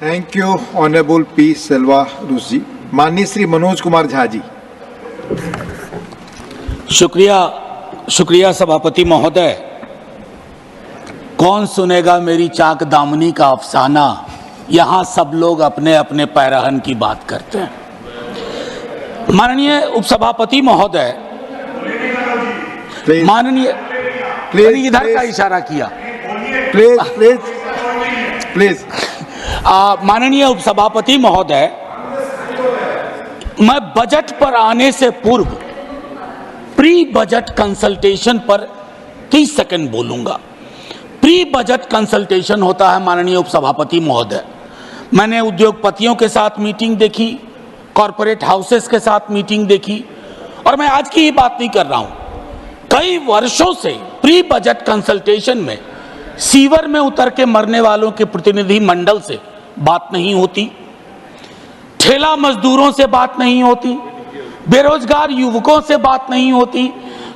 Thank you honourable P Selva रूस जी। माननीय श्री मनोज कुमार झा जी। शुक्रिया सभापति महोदय। कौन सुनेगा मेरी चाक दामनी का अफसाना, यहाँ सब लोग अपने अपने पैरहन की बात करते हैं। माननीय उपसभापति महोदय, माननीय इधर का इशारा किया, प्लीज। माननीय उपसभापति महोदय, मैं बजट पर आने से पूर्व प्री बजट कंसल्टेशन पर 30 सेकंड बोलूंगा। प्री बजट कंसल्टेशन होता है माननीय उपसभापति महोदय। मैंने उद्योगपतियों के साथ मीटिंग देखी, कॉरपोरेट हाउसेस के साथ मीटिंग देखी, और मैं आज की ही बात नहीं कर रहा हूं। कई वर्षों से प्री बजट कंसल्टेशन में सीवर में उतर के मरने वालों के प्रतिनिधि मंडल से बात नहीं होती, ठेला मजदूरों से बात नहीं होती, बेरोजगार युवकों से बात नहीं होती,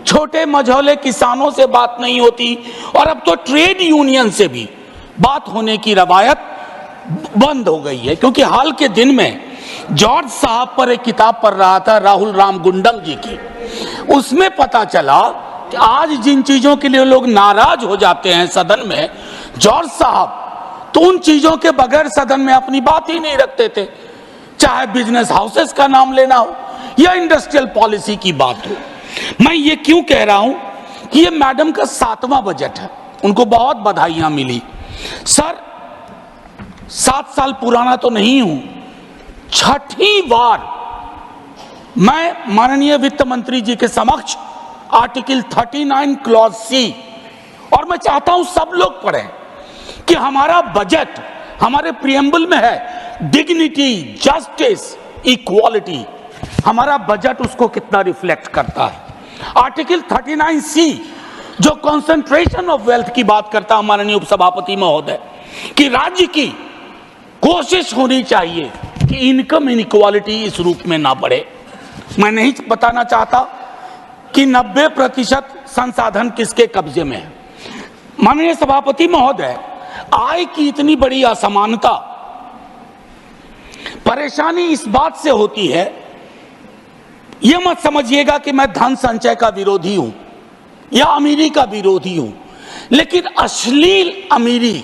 छोटे मझौले किसानों से बात नहीं होती, और अब तो ट्रेड यूनियन से भी बात होने की रवायत बंद हो गई है। क्योंकि हाल के दिन में जॉर्ज साहब पर एक किताब पढ़ रहा था, राहुल राम गुंडम जी की। उसमें पता चला कि आज जिन चीजों के लिए लोग नाराज हो जाते हैं सदन में, जॉर्ज साहब तो उन चीजों के बगैर सदन में अपनी बात ही नहीं रखते थे, चाहे बिजनेस हाउसेस का नाम लेना हो या इंडस्ट्रियल पॉलिसी की बात हो। मैं ये क्यों कह रहा हूं कि ये मैडम का 7वां बजट है, उनको बहुत बधाइयां मिली। सर, 7 साल पुराना तो नहीं हूं, 6ठी बार मैं माननीय वित्त मंत्री जी के समक्ष आर्टिकल 39 क्लॉज सी, और मैं चाहता हूं सब लोग पढ़ें कि हमारा बजट हमारे प्रियम्बल में है डिग्निटी, जस्टिस, इक्वालिटी। हमारा बजट उसको कितना रिफ्लेक्ट करता है। आर्टिकल 39 सी जो कंसंट्रेशन ऑफ वेल्थ की बात करता है माननीय उपसभापति महोदय, कि राज्य की कोशिश होनी चाहिए कि इनकम इनइक्वालिटी इस रूप में ना बढ़े। मैं नहीं बताना चाहता कि 90% संसाधन किसके कब्जे में है। माननीय सभापति महोदय, आय की इतनी बड़ी असमानता, परेशानी इस बात से होती है, यह मत समझिएगा कि मैं धन संचय का विरोधी हूं या अमीरी का विरोधी हूं, लेकिन अश्लील अमीरी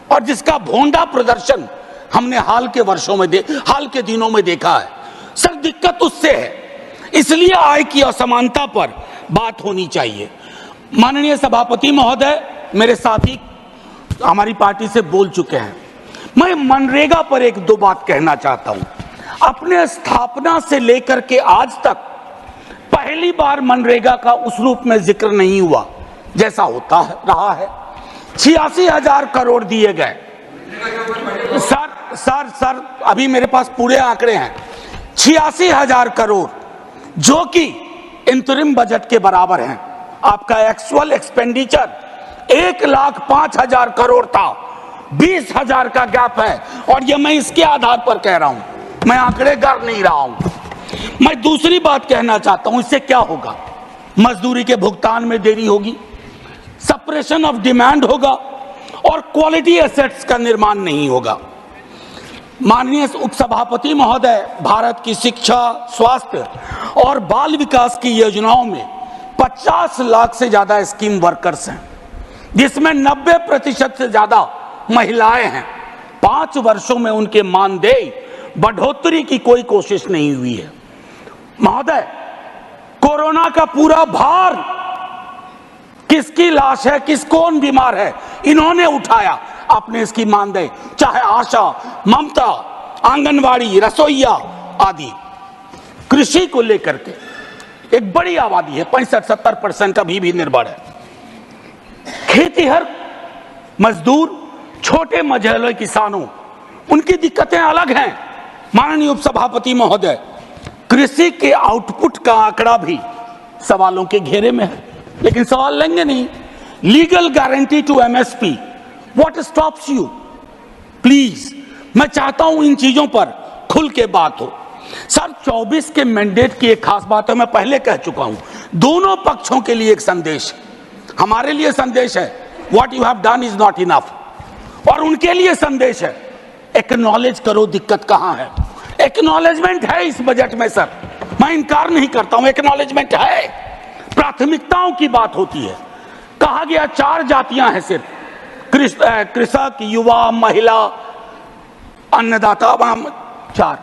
और जिसका भोंडा प्रदर्शन हमने हाल के दिनों में देखा है, सर दिक्कत उससे है। इसलिए आय की असमानता पर बात होनी चाहिए। माननीय सभापति महोदय, मेरे साथी हमारी पार्टी से बोल चुके हैं, मैं मनरेगा पर 1-2 बात कहना चाहता हूं। अपने स्थापना से लेकर के आज तक पहली बार मनरेगा का उस रूप में जिक्र नहीं हुआ जैसा होता है रहा है। 86,000 करोड़ दिए गए। सर अभी मेरे पास पूरे आंकड़े हैं। 86,000 करोड़ जो कि इंतरिम बजट के बराबर हैं। आपका एक्चुअल एक्सपेंडिचर 1,05,000 करोड़ था, 20,000 का गैप है, और ये मैं इसके आधार पर कह रहा हूं, मैं आंकड़े गर नहीं रहा हूं। मैं दूसरी बात कहना चाहता हूं, इससे क्या होगा? मजदूरी के भुगतान में देरी होगी, सप्रेशन ऑफ डिमांड होगा, और क्वालिटी एसेट्स का निर्माण नहीं होगा। माननीय उपसभापति महोदय, भारत की शिक्षा, स्वास्थ्य और बाल विकास की योजनाओं में 50 लाख से ज्यादा स्कीम वर्कर्स हैं, जिसमें 90% से ज्यादा महिलाएं हैं। 5 वर्षों में उनके मानदेय बढ़ोतरी की कोई कोशिश नहीं हुई है। महोदय, कोरोना का पूरा भार किसकी लाश है, कौन बीमार है, इन्होंने उठाया। आपने इसकी मानदेय, चाहे आशा, ममता, आंगनवाड़ी, रसोईया आदि, कृषि को लेकर के एक बड़ी आबादी है, 65-70% अभी भी निर्भर है। खेतीहर मजदूर, छोटे मझौले किसानों, उनकी दिक्कतें अलग हैं। माननीय उपसभापति महोदय, कृषि के आउटपुट का आंकड़ा भी सवालों के घेरे में है, लेकिन सवाल लेंगे नहीं। Legal guarantee to MSP, what stops you? Please, मैं चाहता हूं इन चीजों पर खुल के बात हो। सर, 24 के मैंडेट की एक खास बात है, मैं पहले कह चुका हूं, दोनों पक्षों के लिए एक संदेश है। हमारे लिए संदेश है what you have done is not enough, और उनके लिए संदेश है एक्नॉलेज करो दिक्कत कहां है। एक्नॉलेजमेंट है इस बजट में सर, मैं इनकार नहीं करता हूं, एक्नॉलेजमेंट है। प्राथमिकताओं की बात होती है। कहा गया 4 जातियां हैं सिर्फ, कृषक, युवा, महिला, अन्नदाता, 4।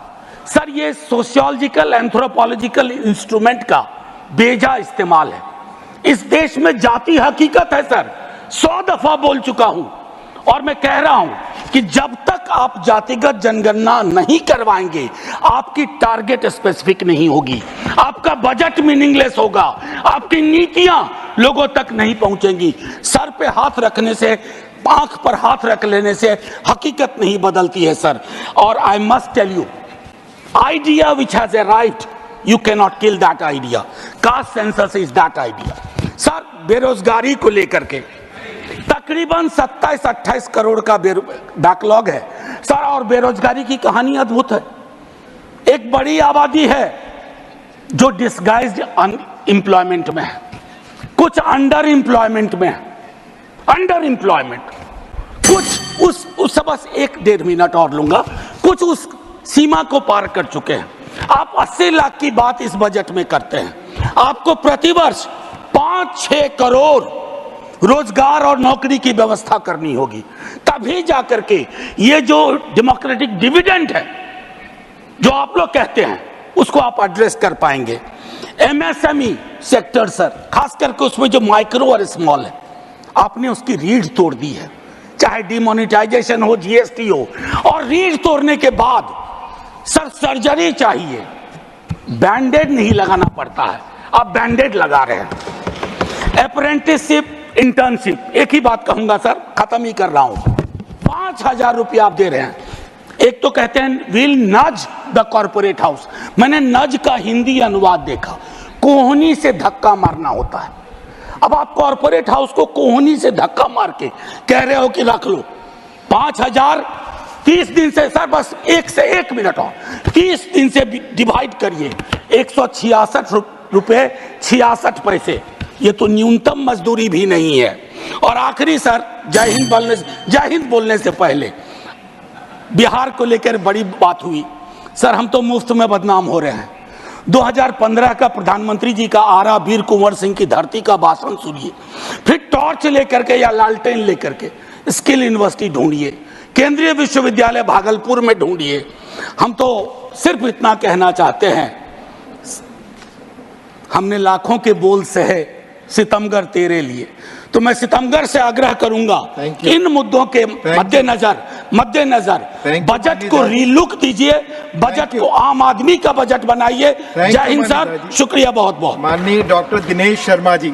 सर ये सोशियोलॉजिकल एंथ्रोपोलॉजिकल इंस्ट्रूमेंट का बेजा इस्तेमाल है। इस देश में जाति हकीकत है सर, 100 दफा बोल चुका हूं और मैं कह रहा हूं कि जब तक आप जातिगत जनगणना नहीं करवाएंगे आपकी टारगेट स्पेसिफिक नहीं होगी, आपका बजट मीनिंगलेस होगा, आपकी नीतियां लोगों तक नहीं पहुंचेंगी। सर पे हाथ रखने से, आंख पर हाथ रख लेने से हकीकत नहीं बदलती है सर। और I must tell you, idea which has arrived, you cannot kill that idea. Caste census is that idea. Sir बेरोजगारी को लेकर के तकरीबन 27-28 करोड़ का बैकलॉग है सर, और बेरोजगारी की कहानी अद्भुत है। एक बड़ी आबादी है जो डिस्गाइज्ड अनएम्प्लॉयमेंट में है, कुछ अंडर एम्प्लॉयमेंट में है, अंडर एम्प्लॉयमेंट, कुछ उस बस 1-1.5 मिनट और लूंगा, कुछ उस सीमा को पार कर चुके हैं। आप 80 लाख की बात इस बजट में करते हैं, आपको प्रतिवर्ष 5-6 करोड़ रोजगार और नौकरी की व्यवस्था करनी होगी, तभी जाकर के ये जो डेमोक्रेटिक डिविडेंड है जो आप लोग कहते हैं उसको आप एड्रेस कर पाएंगे। एमएसएमई सेक्टर सर, खास करके उसमें जो माइक्रो और स्मॉल है, आपने उसकी रीढ़ तोड़ दी है, चाहे डिमोनेटाइजेशन हो, जीएसटी हो, और रीढ़ तोड़ने के बाद सर सर्जरी चाहिए, बैंडेड नहीं लगाना पड़ता है, आप बैंडेड लगा रहे हैं। अप्रेंटिसशिप, इंटर्नशिप, एक ही बात कहूंगा सर, खत्म ही कर रहा हूं, 5,000 रुपया आप दे रहे हैं। एक तो कहते हैं विल नज द कॉर्पोरेट हाउस, मैंने नज का हिंदी अनुवाद देखा, कोहनी से धक्का मारना होता है। अब आप कॉर्पोरेट हाउस को कोहनी से धक्का मार के कह रहे हो कि रख लो 5,000, 30 दिन से सर, बस 1 मिनट और 30 दिन से डिवाइड करिए, 166 रुपए 66 पैसे, ये तो न्यूनतम मजदूरी भी नहीं है। और आखिरी सर, जय हिंद बोलने से पहले बिहार को लेकर बड़ी बात हुई सर, हम तो मुफ्त में बदनाम हो रहे हैं। 2015 का प्रधानमंत्री जी का आरा वीर कुंवर सिंह की धरती का भाषण सुनिए, फिर टॉर्च लेकर के या लालटेन लेकर के स्किल यूनिवर्सिटी ढूंढिए, केंद्रीय विश्वविद्यालय भागलपुर में ढूंढिए। हम तो सिर्फ इतना कहना चाहते हैं, हमने लाखों के बोल सहे सितमगर तेरे लिए, तो मैं सितमगर से आग्रह करूंगा इन मुद्दों के मद्देनजर बजट को रीलुक दीजिए, बजट को आम आदमी का बजट बनाइए। जय हिंद सर, शुक्रिया बहुत बहुत। माननीय डॉक्टर दिनेश शर्मा जी।